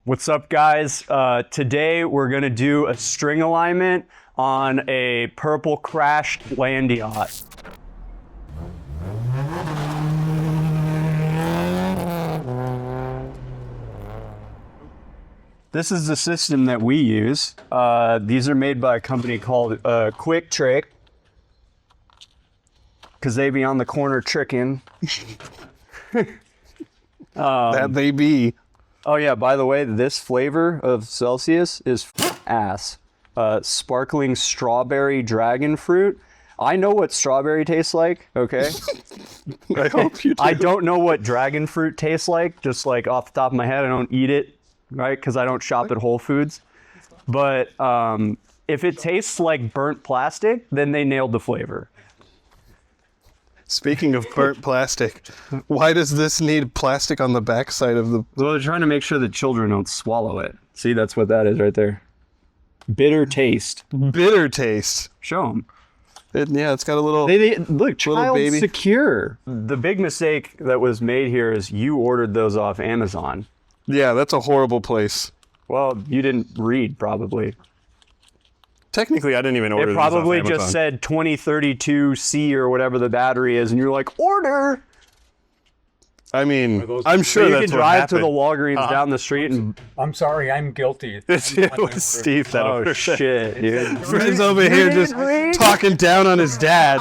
What's up, guys? Today we're gonna do a string alignment on a purple crashed land yacht. This is the system that we use. These are made by a company called Quick Trick, because they be on the corner tricking. That they be. Oh yeah, by the way, this flavor of Celsius is ass. Sparkling strawberry dragon fruit. I know what strawberry tastes like, okay? I hope you do. I don't know what dragon fruit tastes like, just like off the top of my head. I don't eat it, right? Because I don't shop at Whole Foods. But if it tastes like burnt plastic, then they nailed the flavor. Speaking of burnt plastic, why does this need plastic on the backside of the... Well, they're trying to make sure that children don't swallow it. See, that's what that is right there. Bitter taste. Bitter taste? Show them. Yeah, it's got a little... They look, little child baby. secure. The big mistake that was made here is you ordered those off Amazon. Yeah, that's a horrible place. Well, you didn't read, probably. Technically, I didn't even order It these off probably Amazon. just said 2032C or whatever the battery is, and you're like, order! I mean, I'm So sure you that's can what drive to the happened. Walgreens down the street and... I'm sorry, I'm guilty. It was Steve that Oh, ordered it. shit, dude. Friends over here just talking down on his dad.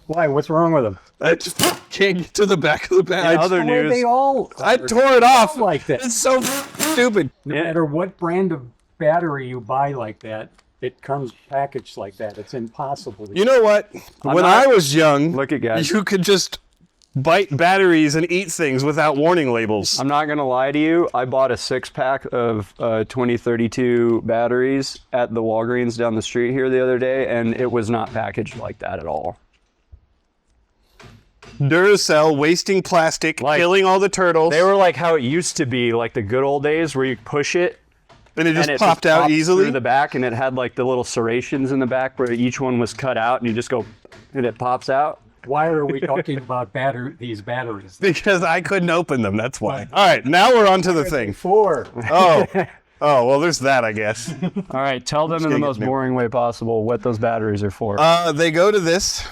Why? What's wrong with them? I just can't get to the back of the bag. In other news, They all I tore it off. like that. It's so stupid. No matter what brand of battery you buy like that, it comes packaged like that. It's impossible. You know what? When not- I was young, look at guys. you could just bite batteries and eat things without warning labels. I'm not gonna lie to you. I bought a 6-pack of 2032 batteries at the Walgreens down the street here the other day, and it was not packaged like that at all. Duracell wasting plastic, Like- killing all the turtles, They were like how it used to be, like the good old days, where you push it and it just and it popped out pops easily. through the back, and it had like the little serrations in the back where each one was cut out, and you just go, and it pops out. Why are we talking about these batteries? Because I couldn't open them, that's why. All right, now we're on to the thing. Four. Oh, well, there's that, I guess. All right, tell them in the gonna most get new. boring way possible what those batteries are for. They go to this,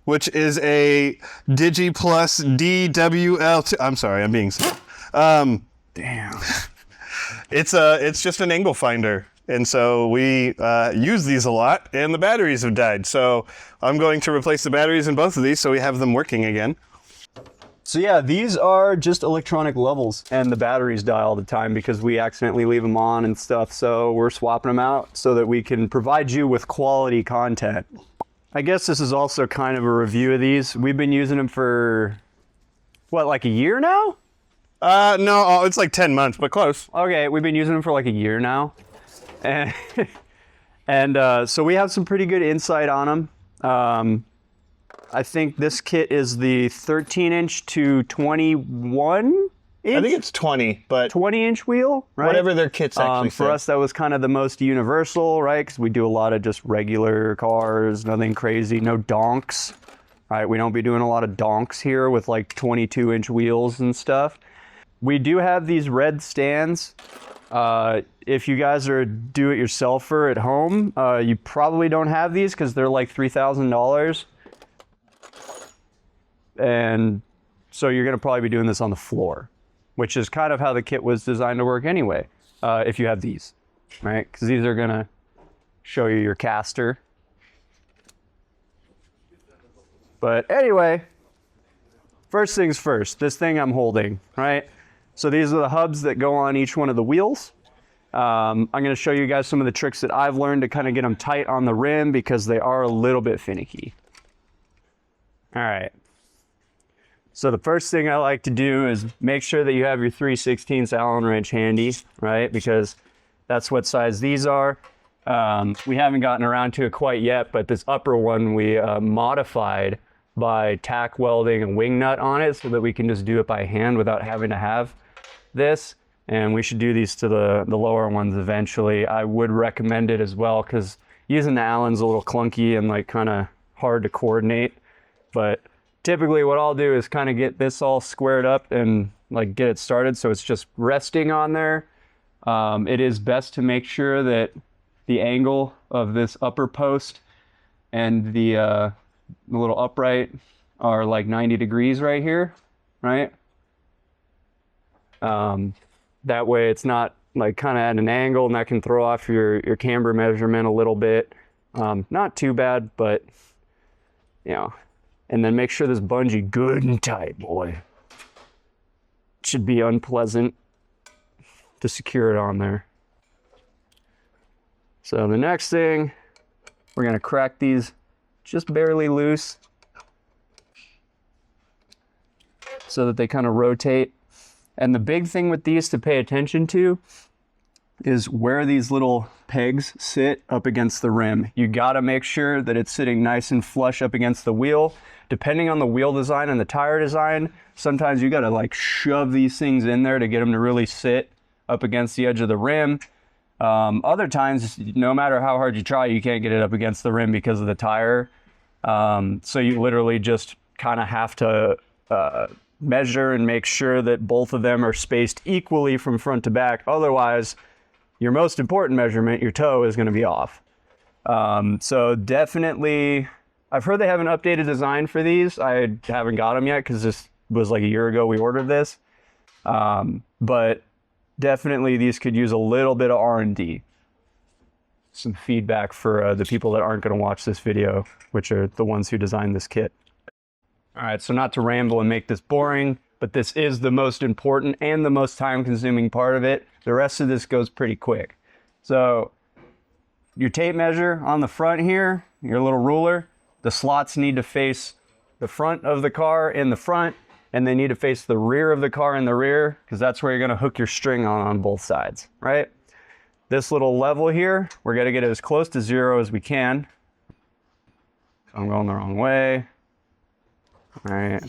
which is a DigiPlus DWL2. I'm sorry, I'm being... Damn. It's just an angle finder. And so we use these a lot, and the batteries have died. So I'm going to replace the batteries in both of these so we have them working again. So yeah, these are just electronic levels, and the batteries die all the time because we accidentally leave them on and stuff. So we're swapping them out so that we can provide you with quality content. I guess this is also kind of a review of these. We've been using them for, what, like a year now? No, it's like 10 months, but close. Okay, we've been using them for like a year now. And so we have some pretty good insight on them. I think this kit is the 13-inch to 21-inch? I think it's 20, but 20-inch wheel, right? whatever their kits actually For us, that was kind of the most universal, right? Because we do a lot of just regular cars, nothing crazy, no donks, right? We don't be doing a lot of donks here with like 22-inch wheels and stuff. We do have these red stands. If you guys are a do-it-yourselfer at home, you probably don't have these because they're like $3,000. And so you're going to probably be doing this on the floor, which is kind of how the kit was designed to work anyway, if you have these, right? Because these are going to show you your caster. But anyway, first things first, this thing I'm holding, right? So these are the hubs that go on each one of the wheels. I'm going to show you guys some of the tricks that I've learned to kind of get them tight on the rim because they are a little bit finicky. All right. So the first thing I like to do is make sure that you have your 3/16 Allen wrench handy, right? Because that's what size these are. We haven't gotten around to it quite yet, but this upper one we modified by tack welding a wing nut on it so that we can just do it by hand without having to have this. And we should do these to the lower ones eventually. I would recommend it as well because using the Allen's a little clunky and like kind of hard to coordinate. But typically what I'll do is kind of get this all squared up and like get it started. So it's just resting on there. It is best to make sure that the angle of this upper post and the little upright are like 90 degrees right here, right? That way it's not like kind of at an angle, and that can throw off your camber measurement a little bit. Not too bad, but you know. And then make sure this bungee good and tight, boy. Should be unpleasant to secure it on there. So the next thing, we're gonna crack these just barely loose so that they kind of rotate. And the big thing with these to pay attention to is where these little pegs sit up against the rim. You gotta make sure that it's sitting nice and flush up against the wheel. Depending on the wheel design and the tire design, sometimes you gotta like shove these things in there to get them to really sit up against the edge of the rim. Other times, no matter how hard you try, you can't get it up against the rim because of the tire. So you literally just kind of have to measure and make sure that both of them are spaced equally from front to back. Otherwise, your most important measurement, your toe, is going to be off. So definitely, I've heard they have an updated design for these. I haven't got them yet because this was like a year ago we ordered this. But definitely these could use a little bit of R&D. Some feedback for the people that aren't going to watch this video, which are the ones who designed this kit. All right, so not to ramble and make this boring, but this is the most important and the most time-consuming part of it. The rest of this goes pretty quick. So your tape measure on the front here, your little ruler, the slots need to face the front of the car in the front, and they need to face the rear of the car in the rear, because that's where you're gonna hook your string on both sides, right? This little level here, we're gonna get it as close to 0 as we can. I'm going the wrong way. All right.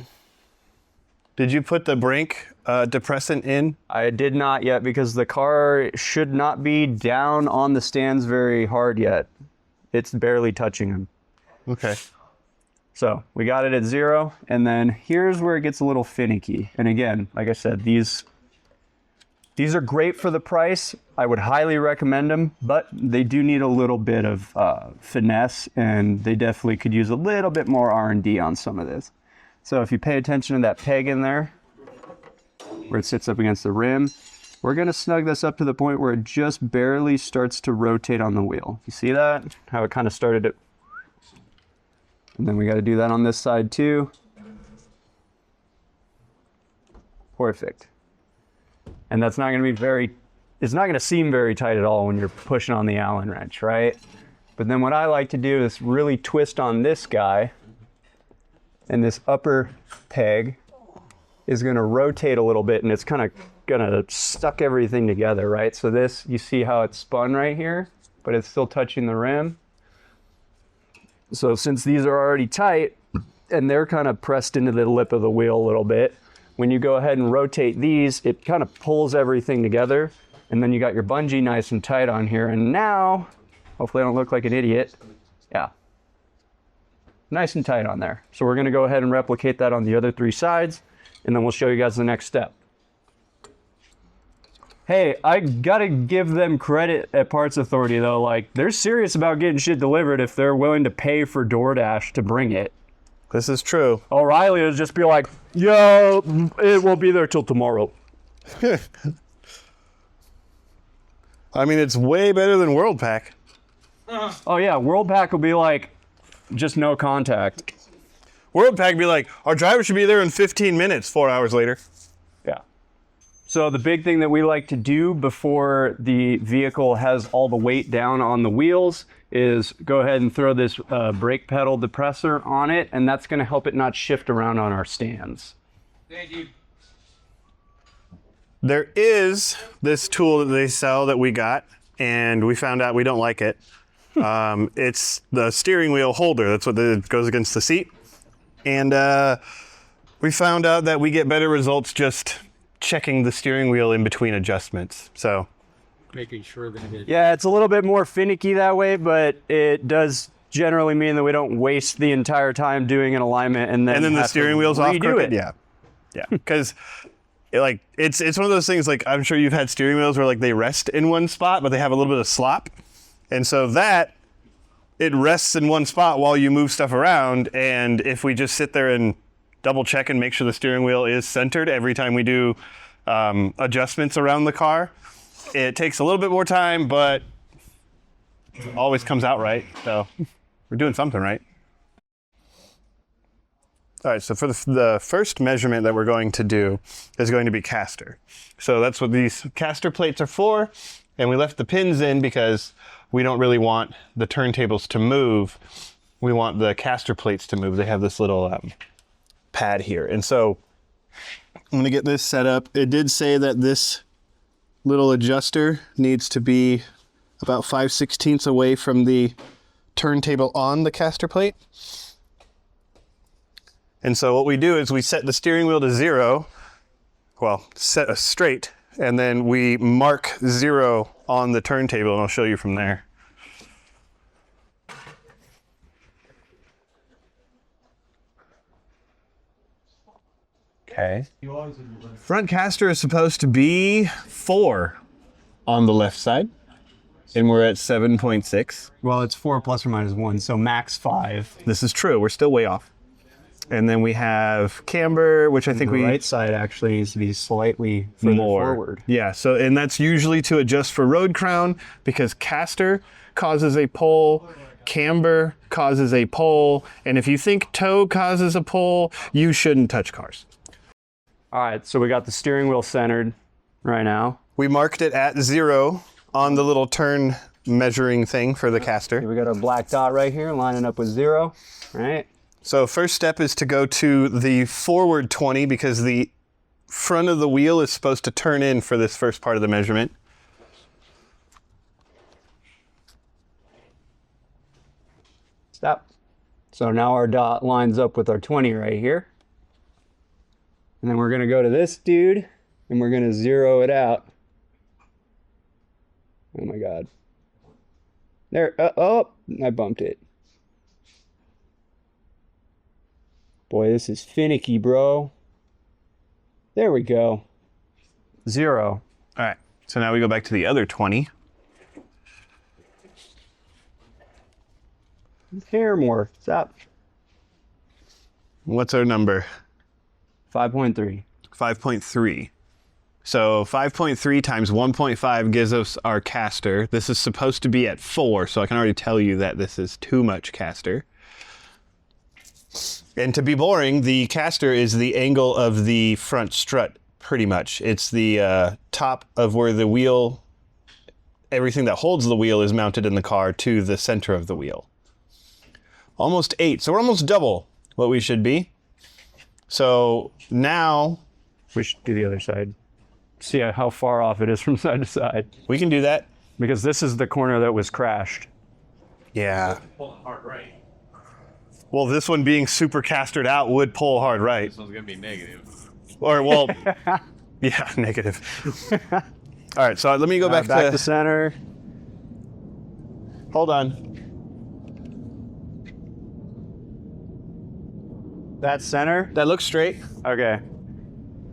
Did you put the brake depressant in? I did not yet because the car should not be down on the stands very hard yet. It's barely touching them. Okay. So we got it at 0, and then here's where it gets a little finicky. And again, like I said, these are great for the price. I would highly recommend them, but they do need a little bit of finesse, and they definitely could use a little bit more R&D on some of this. So if you pay attention to that peg in there, where it sits up against the rim, we're gonna snug this up to the point where it just barely starts to rotate on the wheel. You see that? How it kind of started it. And then we gotta do that on this side too. Perfect. And that's not gonna be it's not gonna seem very tight at all when you're pushing on the Allen wrench, right? But then what I like to do is really twist on this guy, and this upper peg is going to rotate a little bit, and it's kind of going to suck everything together, right? So this, you see how it's spun right here, but it's still touching the rim. So since these are already tight and they're kind of pressed into the lip of the wheel a little bit, when you go ahead and rotate these, it kind of pulls everything together, and then you got your bungee nice and tight on here. And now, hopefully I don't look like an idiot. Yeah. Nice and tight on there. So we're going to go ahead and replicate that on the other 3 sides, and then we'll show you guys the next step. Hey, I gotta give them credit at Parts Authority though. Like, they're serious about getting shit delivered if they're willing to pay for DoorDash to bring it. This is true. O'Reilly will just be like, yo, it won't be there till tomorrow. I mean, it's way better than WorldPack. Oh yeah, WorldPack will be like, just no contact. WorldPack be like, our driver should be there in 15 minutes, 4 hours later. Yeah. So the big thing that we like to do before the vehicle has all the weight down on the wheels is go ahead and throw this brake pedal depressor on it, and that's going to help it not shift around on our stands. Thank you. There is this tool that they sell that we got, and we found out we don't like it. It's the steering wheel holder. That's what goes against the seat. And we found out that we get better results just checking the steering wheel in between adjustments. So Making sure that it. Yeah, it's a little bit more finicky that way, but it does generally mean that we don't waste the entire time doing an alignment and then the have steering to wheel's off redo crooked. it. Yeah. Because it's one of those things, like, I'm sure you've had steering wheels where like they rest in one spot, but they have a little bit of slop. And so that, it rests in one spot while you move stuff around. And if we just sit there and double check and make sure the steering wheel is centered every time we do adjustments around the car, it takes a little bit more time, but it always comes out right. So we're doing something right. All right, so for the first measurement that we're going to do is going to be caster. So that's what these caster plates are for. And we left the pins in because we don't really want the turntables to move. We want the caster plates to move. They have this little pad here. And so I'm gonna get this set up. It did say that this little adjuster needs to be about 5/16 away from the turntable on the caster plate. And so what we do is we set the steering wheel to 0, well, set a straight, and then we mark 0 on the turntable, and I'll show you from there. Okay. Front caster is supposed to be 4 on the left side, and we're at 7.6. Well, it's 4 plus or minus 1, so max 5. This is true. We're still way off. And then we have camber, which I think The right side actually needs to be slightly further forward. Yeah, so, and that's usually to adjust for road crown, because caster causes a pull, camber causes a pull, and if you think toe causes a pull, you shouldn't touch cars. All right, so we got the steering wheel centered right now. We marked it at 0 on the little turn measuring thing for the caster. We got our black dot right here lining up with 0, right? So first step is to go to the forward 20, because the front of the wheel is supposed to turn in for this first part of the measurement. Stop. So now our dot lines up with our 20 right here. And then we're gonna go to this dude and we're gonna 0 it out. Oh my God. There, oh, I bumped it. Boy, this is finicky, bro. There we go. 0. All right, so now we go back to the other 20. Hair more. Stop. What's our number? 5.3. 5.3. So 5.3 times 1.5 gives us our caster. This is supposed to be at 4, so I can already tell you that this is too much caster. And to be boring, the caster is the angle of the front strut, pretty much. It's the top of where the wheel, everything that holds the wheel is mounted in the car, to the center of the wheel. Almost 8, so we're almost double what we should be. So now We should do the other side. See how far off it is from side to side. we can do that. Because this is the corner that was crashed. Yeah. Pull it hard right. Well, this one being super castered out would pull hard right. This one's gonna be negative. Or, well, yeah, negative. All right, so let me go back Back to to center. Hold on. That's center? That looks straight. Okay.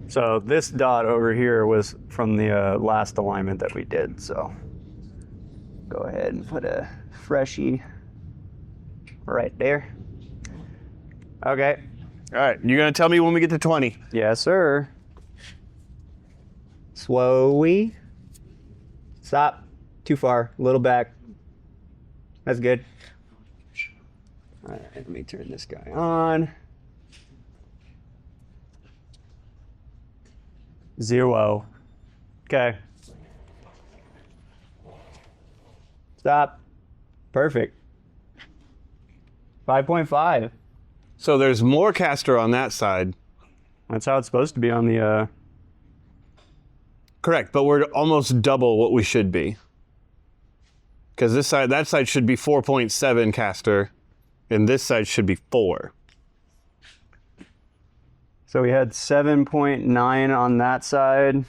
So this dot over here was from the last alignment that we did, so go ahead and put a freshie right there. Okay. All right, you're gonna tell me when we get to 20. Yes, sir. Slowly. Stop. Too far. A little back. That's good. All right, let me turn this guy on. 0. Okay. Stop. Perfect. 5.5. So there's more caster on that side. That's how it's supposed to be on the Correct, but we're almost double what we should be. Because this side, that side should be 4.7 caster, and this side should be 4. So we had 7.9 on that side.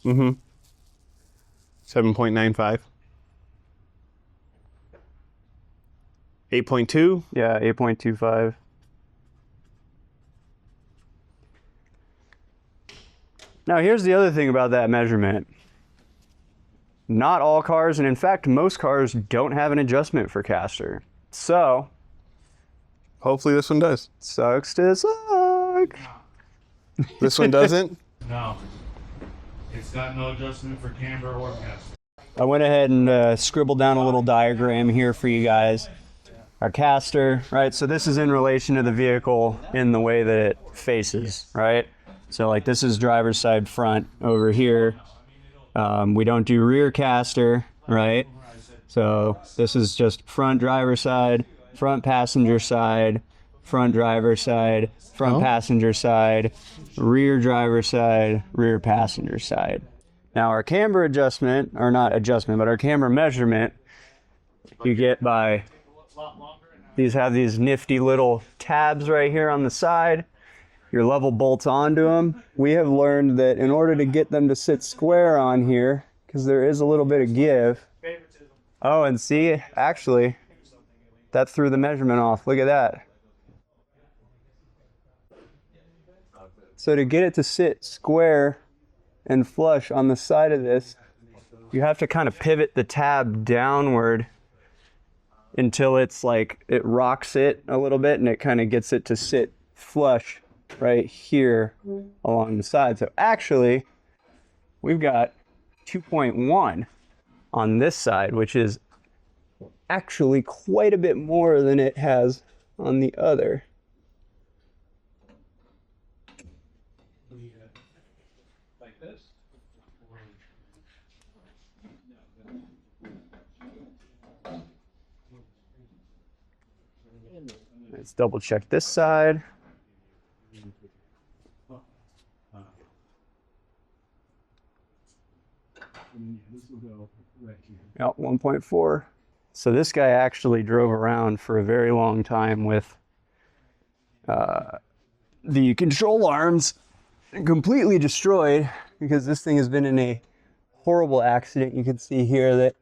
7.95. 8.2. Yeah, 8.25. Now here's the other thing about that measurement. Not all cars, and in fact most cars, don't have an adjustment for caster. So, Hopefully this one does. sucks to suck. This one doesn't? No. It's got no adjustment for camber or cast. I went ahead and scribbled down a little diagram here for you guys. Our caster, right? So this is in relation to the vehicle in the way that it faces, right? So like this is driver's side front over here. We don't do rear caster, right? So this is just front driver side, front passenger side, front driver side, front passenger side, rear driver side, rear passenger side. Now our camber adjustment, or not adjustment, but our camber measurement, you get by, these have these nifty little tabs right here on the side. Your level bolts onto them. We have learned that in order to get them to sit square on here, because there is a little bit of give. Oh, and see, actually, that threw the measurement off. Look at that. So to get it to sit square and flush on the side of this, you have to kind of pivot the tab downward until it's like, it rocks it a little bit and it kind of gets it to sit flush right here along the side. So actually, we've got 2.1 on this side, which is actually quite a bit more than it has on the other. Like this? Let's double check this side. Yep, 1.4. So this guy actually drove around for a very long time with the control arms completely destroyed because this thing has been in a horrible accident. You can see here that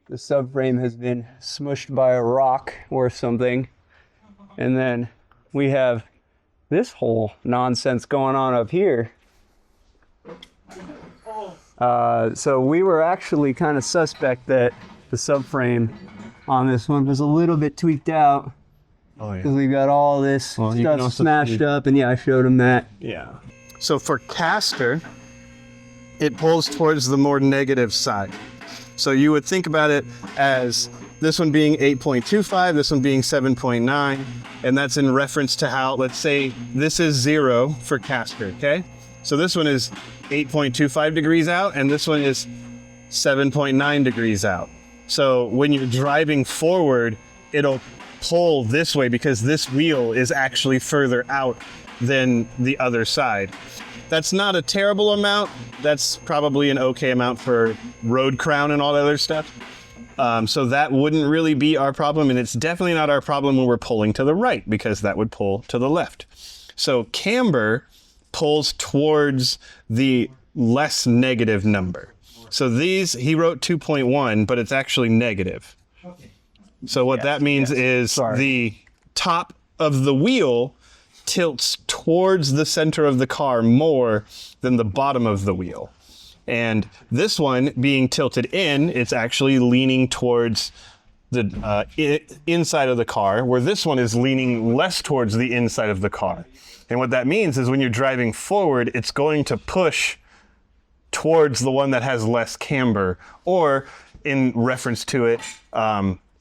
the subframe has been smushed by a rock or something. And then we have this whole nonsense going on up here. So we were actually kind of suspect that the subframe on this one was a little bit tweaked out. Oh, yeah. Because we've got all this stuff smashed up, and yeah, I showed him that. Yeah. So for caster, it pulls towards the more negative side. So you would think about it as this one being 8.25, this one being 7.9, and that's in reference to how, let's say this is 0 for caster, okay? So this one is 8.25 degrees out, and this one is 7.9 degrees out. So when you're driving forward, it'll pull this way because this wheel is actually further out than the other side. That's not a terrible amount. That's probably an okay amount for road crown and all that other stuff. So that wouldn't really be our problem, and it's definitely not our problem when we're pulling to the right because that would pull to the left. So camber pulls towards the less negative number. So these, he wrote 2.1, but it's actually negative. So what that means is the top of the wheel tilts towards the center of the car more than the bottom of the wheel. And this one being tilted in, it's actually leaning towards the inside of the car, where this one is leaning less towards the inside of the car. And what that means is when you're driving forward, it's going to push towards the one that has less camber, or in reference to it,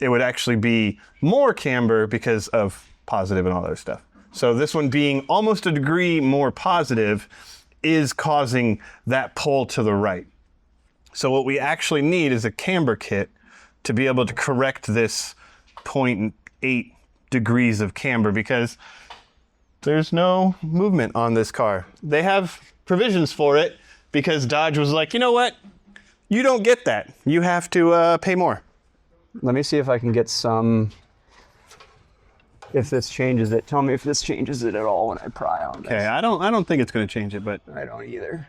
it would actually be more camber because of positive and all that other stuff. So this one being almost a degree more positive is causing that pull to the right. So what we actually need is a camber kit to be able to correct this 0.8 degrees of camber because there's no movement on this car. They have provisions for it because Dodge was like, you know what? You don't get that. You have to pay more. Let me see if I can get some, if this changes it. Tell me if this changes it at all when I pry on this. Okay, I don't think it's going to change it, but I don't either.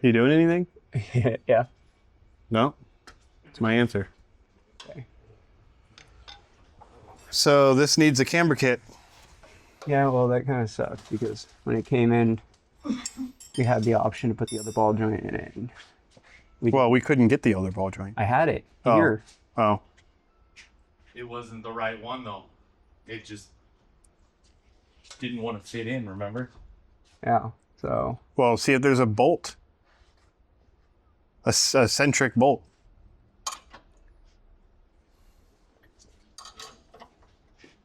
you doing anything? Yeah. No. It's my answer. Okay. So this needs a camber kit. Yeah, well, that kind of sucks because when it came in, we had the option to put the other ball joint in it. And Well, we couldn't get the other ball joint. I had it Oh. here. Oh. It wasn't the right one though. It just didn't want to fit in, remember? Yeah, so Well, see if there's a bolt. A centric bolt.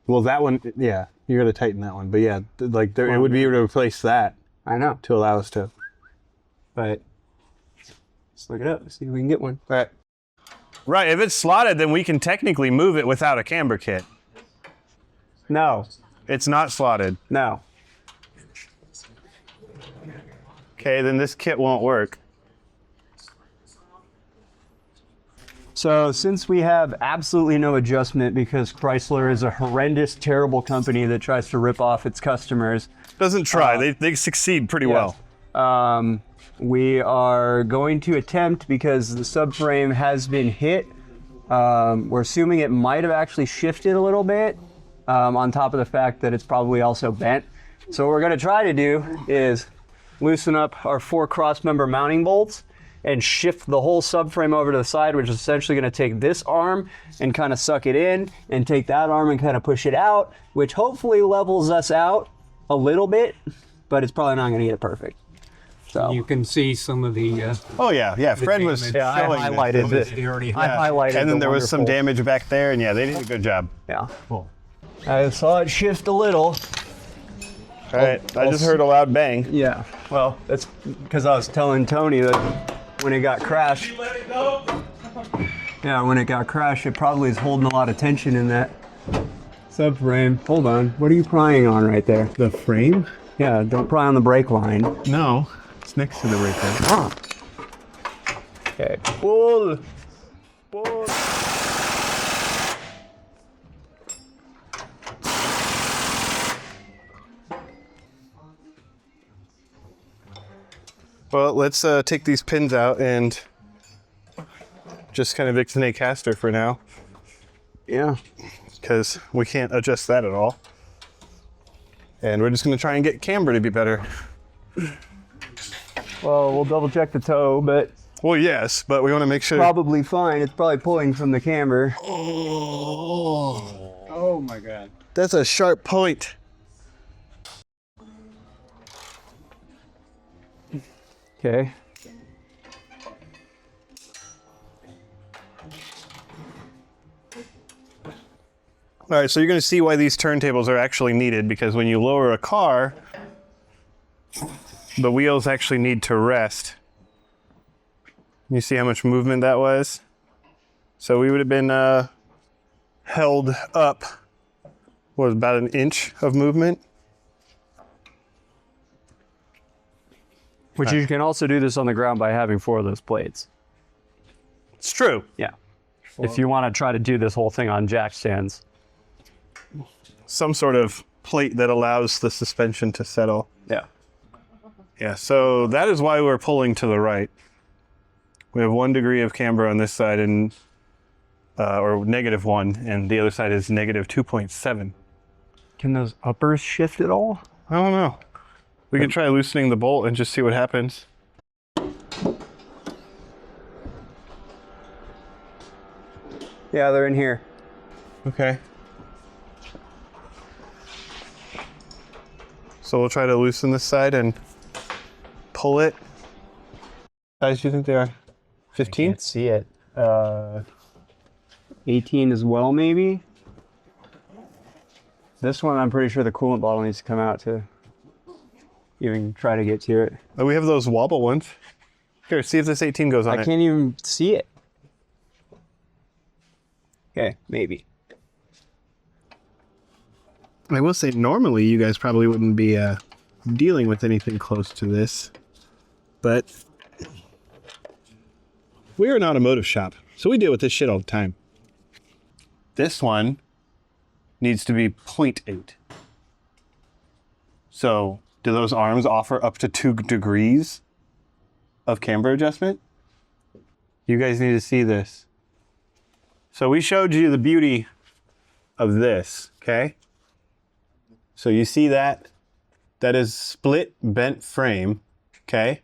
Well, that one, yeah, you got to tighten that one. But yeah, like it would be able to replace that I know. to allow us to. But let's look it up, see if we can get one. Right. Right. If it's slotted, then we can technically move it without a camber kit. No, It's not slotted. no. Okay, then this kit won't work. So since we have absolutely no adjustment because Chrysler is a horrendous, terrible company that tries to rip off its customers, Doesn't try. They succeed pretty well. we are going to attempt, because the subframe has been hit, we're assuming it might have actually shifted a little bit, on top of the fact that it's probably also bent. So what we're going to try to do is loosen up our 4 cross-member mounting bolts and shift the whole subframe over to the side, which is essentially going to take this arm and kind of suck it in, and take that arm and kind of push it out, which hopefully levels us out a little bit, but it's probably not going to get it perfect. So You can see some of the. Oh yeah, yeah. Fred was damage. yeah, I showing this. highlighted it. They already I have. highlighted And then the there was some wonderful- damage back there, and yeah, they did a good job. Yeah. Cool. I saw it shift a little. All right, I just heard a loud bang. Yeah. Well, that's because I was telling Tony that when it got crashed. Let it go. Yeah, when it got crashed, it probably is holding a lot of tension in that subframe. Hold on. What are you prying on right there? The frame? Yeah, don't pry on the brake line. No, it's next to the brake line. Okay. Pull. Pull. Well, let's take these pins out and just kind of ixnay caster for now, Yeah. because we can't adjust that at all. And we're just going to try and get camber to be better. Well, we'll double check the toe, but Well, yes, but we want to make sure. probably fine. It's probably pulling from the camber. Oh my God. That's a sharp point. Okay. All right, so you're going to see why these turntables are actually needed, because when you lower a car, the wheels actually need to rest. You see how much movement that was? So we would have been held up, what, about an inch of movement? Which you can also do this on the ground by having 4 of those plates. It's true. Yeah. If you want to try to do this whole thing on jack stands. Some sort of plate that allows the suspension to settle. Yeah. Yeah, so that is why we're pulling to the right. We have 1 degree of camber on this side, and or -1, and the other side is -2.7. Can those uppers shift at all? I don't know. We can try loosening the bolt and just see what happens. Yeah, they're in here. Okay. So we'll try to loosen this side and pull it. Size do you think they are? 15? Can't see it. 18 as well, maybe? This one, I'm pretty sure the coolant bottle needs to come out to even try to get to it. Oh, we have those wobble ones. Here, see if this 18 goes on I it. can't even see it. Okay, maybe. I will say, normally you guys probably wouldn't be dealing with anything close to this, but we're an automotive shop, so we deal with this shit all the time. This one needs to be 0.8. So, do those arms offer up to 2 degrees of camber adjustment? You guys need to see this. So we showed you the beauty of this, okay? So you see that? That is split bent frame, okay?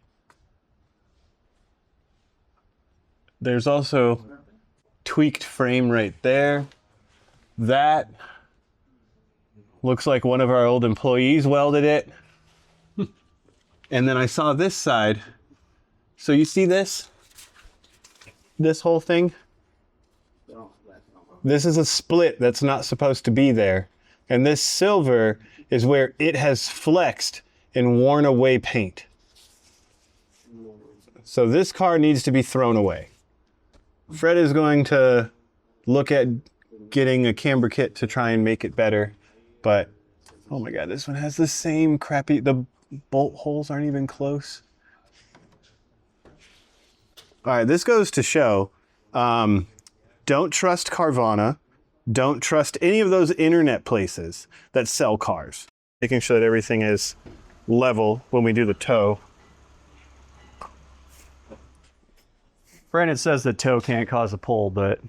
There's also tweaked frame right there. That looks like one of our old employees welded it. And then I saw this side. So you see this? This whole thing? This is a split that's not supposed to be there. And this silver is where it has flexed and worn away paint. So this car needs to be thrown away. Fred is going to look at getting a camber kit to try and make it better. But, oh my God, this one has the same crappy, the bolt holes aren't even close. All right, this goes to show, don't trust Carvana. Don't trust any of those internet places that sell cars. Making sure that everything is level when we do the tow. Brandon says the toe can't cause a pull, but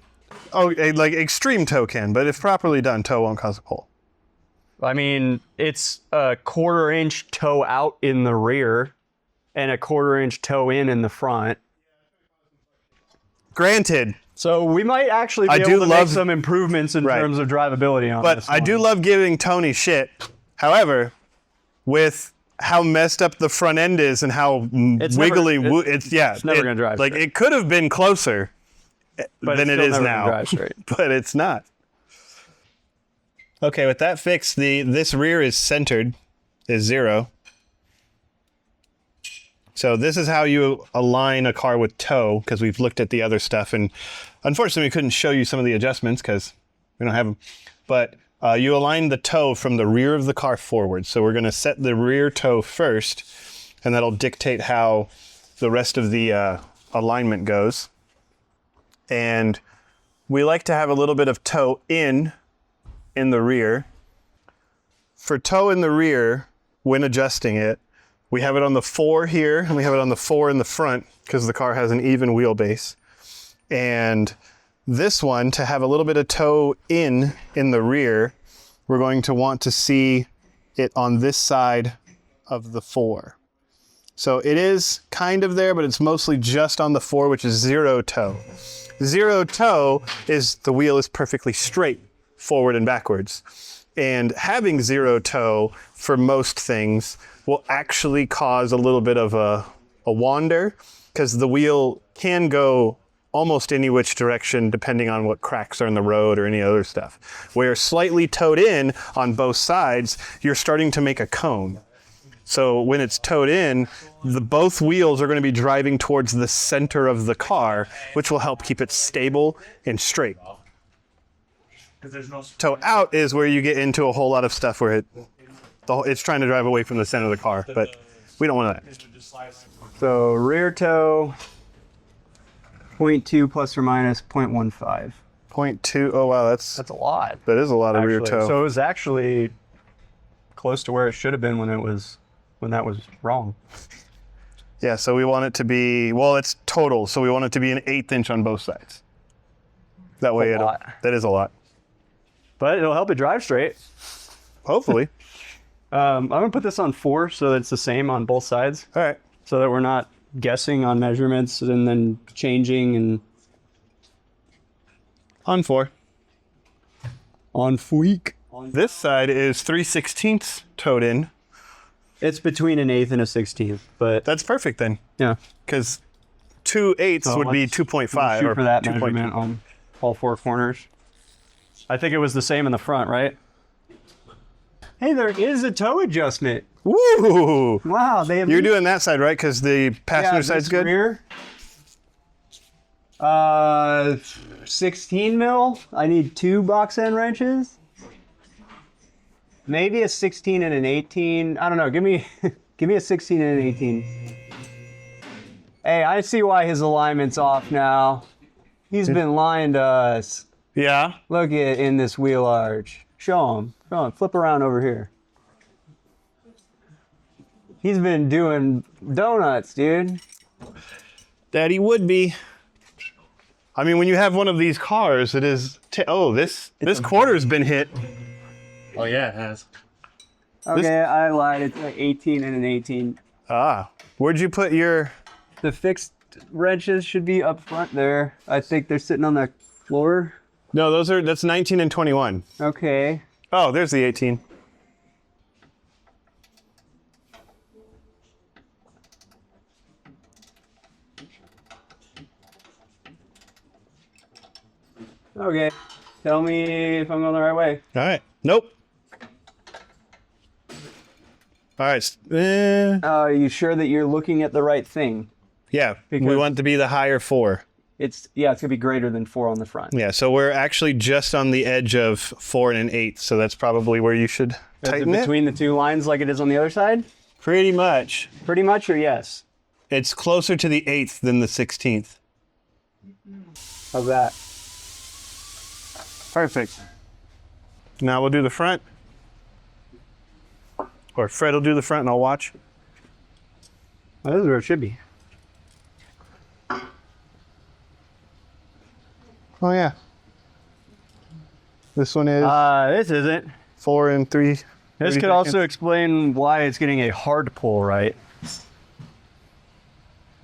Oh, like extreme tow can, but if properly done, tow won't cause a pull. I mean, it's a 1/4 inch toe out in the rear and a 1/4 inch toe in the front. Granted, So we might actually be I able do to love- make some improvements in Right. terms of drivability on but this I do one. love giving Tony shit. However, with how messed up the front end is and how It's wiggly, never- it's yeah, it's never gonna drive Like straight. it could have been closer But than it's it still is never gonna now, drive straight. but it's not. Okay, with that fixed, this rear is centered, is 0. So this is how you align a car with tow, because we've looked at the other stuff, and unfortunately we couldn't show you some of the adjustments because we don't have them. But you align the toe from the rear of the car forward. So we're going to set the rear toe first, and that'll dictate how the rest of the alignment goes. And we like to have a little bit of toe in the rear. For toe in the rear, when adjusting it, we have it on the 4 here, and we have it on the 4 in the front because the car has an even wheelbase. And this one, to have a little bit of toe in the rear, we're going to want to see it on this side of the 4. So it is kind of there, but it's mostly just on the 4, which is 0 toe. 0 toe is the wheel is perfectly straight forward and backwards. And having 0 toe for most things will actually cause a little bit of a wander, because the wheel can go almost any which direction depending on what cracks are in the road or any other stuff. Where slightly towed in on both sides, you're starting to make a cone. So when it's towed in, both wheels are going to be driving towards the center of the car, which will help keep it stable and straight. Toe out is where you get into a whole lot of stuff where it's trying to drive away from the center of the car, but we don't want that. So rear toe, 0.2 plus or minus 0.15. 0.2, oh wow, That's a lot. that is a lot of rear Actually. toe. So it was actually close to where it should have been when that was wrong. Yeah, so we want it to be, well, it's total, so we want it to be an 1/8 inch on both sides. That way, lot. that is a lot. But it'll help it drive straight. Hopefully. I'm gonna put this on 4 so that it's the same on both sides, All right. so that we're not guessing on measurements and then changing and On 4. on fleek. This side is 3/16 towed in. It's between an 1/8 and a 16th, but That's perfect then, yeah. because 2/8 So would be let's 2.5 shoot or for that 2.2. measurement on all 4 corners. I think it was the same in the front, right? Hey, there is a toe adjustment. Woo! Wow, they have You're doing that side, right? Because the passenger yeah, side's this good? Rear, 16 mil. I need 2 box end wrenches. Maybe a 16 and an 18. I don't know. Give me a 16 and an 18. Hey, I see why his alignment's off now. He's been lying to us. Yeah. Look at in this wheel arch. Show him. Flip around over here. He's been doing donuts, dude. Daddy would be. I mean, when you have one of these cars, it is. This quarter's been hit. Oh yeah, it has. Okay, I lied. It's an 18 and an 18. Where'd you put your? The fixed wrenches should be up front there. I think they're sitting on the floor. No, that's 19 and 21. Okay. Oh, there's the 18. Okay. Tell me if I'm going the right way. All right. Nope. All right. Are you sure that you're looking at the right thing? Yeah, we Because- want to be the higher 4. It's gonna be greater than 4 on the front. Yeah, so we're actually just on the edge of 4 and an 8, so that's probably where you should Is it tighten it. between the two lines like it is on the other side? Pretty much. Pretty much, or yes? It's closer to the 8th than the 16th. How's that? Perfect. Now we'll do the front. Or Fred will do the front and I'll watch. Well, this is where it should be. Oh, yeah. This one is This isn't. 4 and 3. This could also explain why it's getting a hard pull, right?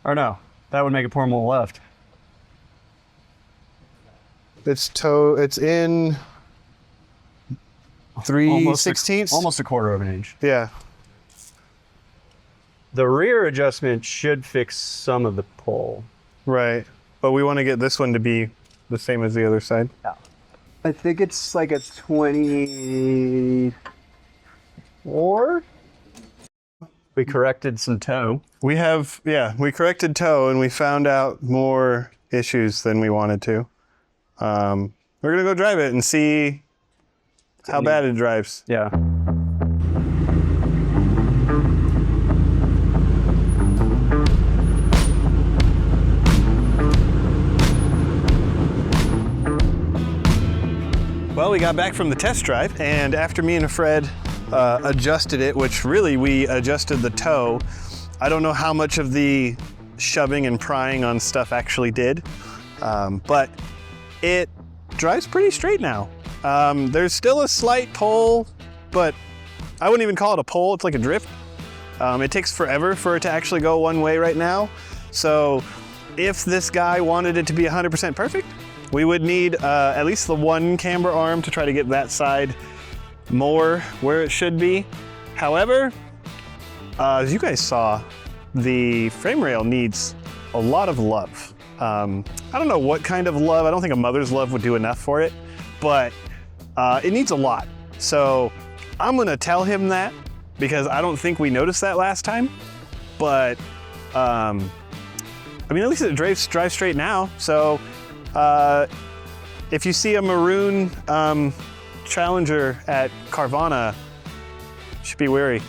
Or no, that would make it pour more left. It's in 3/16. Almost a quarter of an inch. Yeah. The rear adjustment should fix some of the pull. Right. But we want to get this one to be the same as the other side. I think it's like a 24. We corrected some toe. We corrected toe and we found out more issues than we wanted to. We're going to go drive it and see how bad it drives. Yeah. Well, we got back from the test drive, and after me and Fred adjusted it, which really we adjusted the toe, I don't know how much of the shoving and prying on stuff actually did, but it drives pretty straight now. There's still a slight pull, but I wouldn't even call it a pull, it's like a drift. It takes forever for it to actually go one way right now. So if this guy wanted it to be 100% perfect, we would need at least the one camber arm to try to get that side more where it should be. However, as you guys saw, the frame rail needs a lot of love. I don't know what kind of love. I don't think a mother's love would do enough for it, but it needs a lot. So I'm gonna tell him that because I don't think we noticed that last time. But I mean, at least it drives straight now. So if you see a maroon Challenger at Carvana, you should be wary.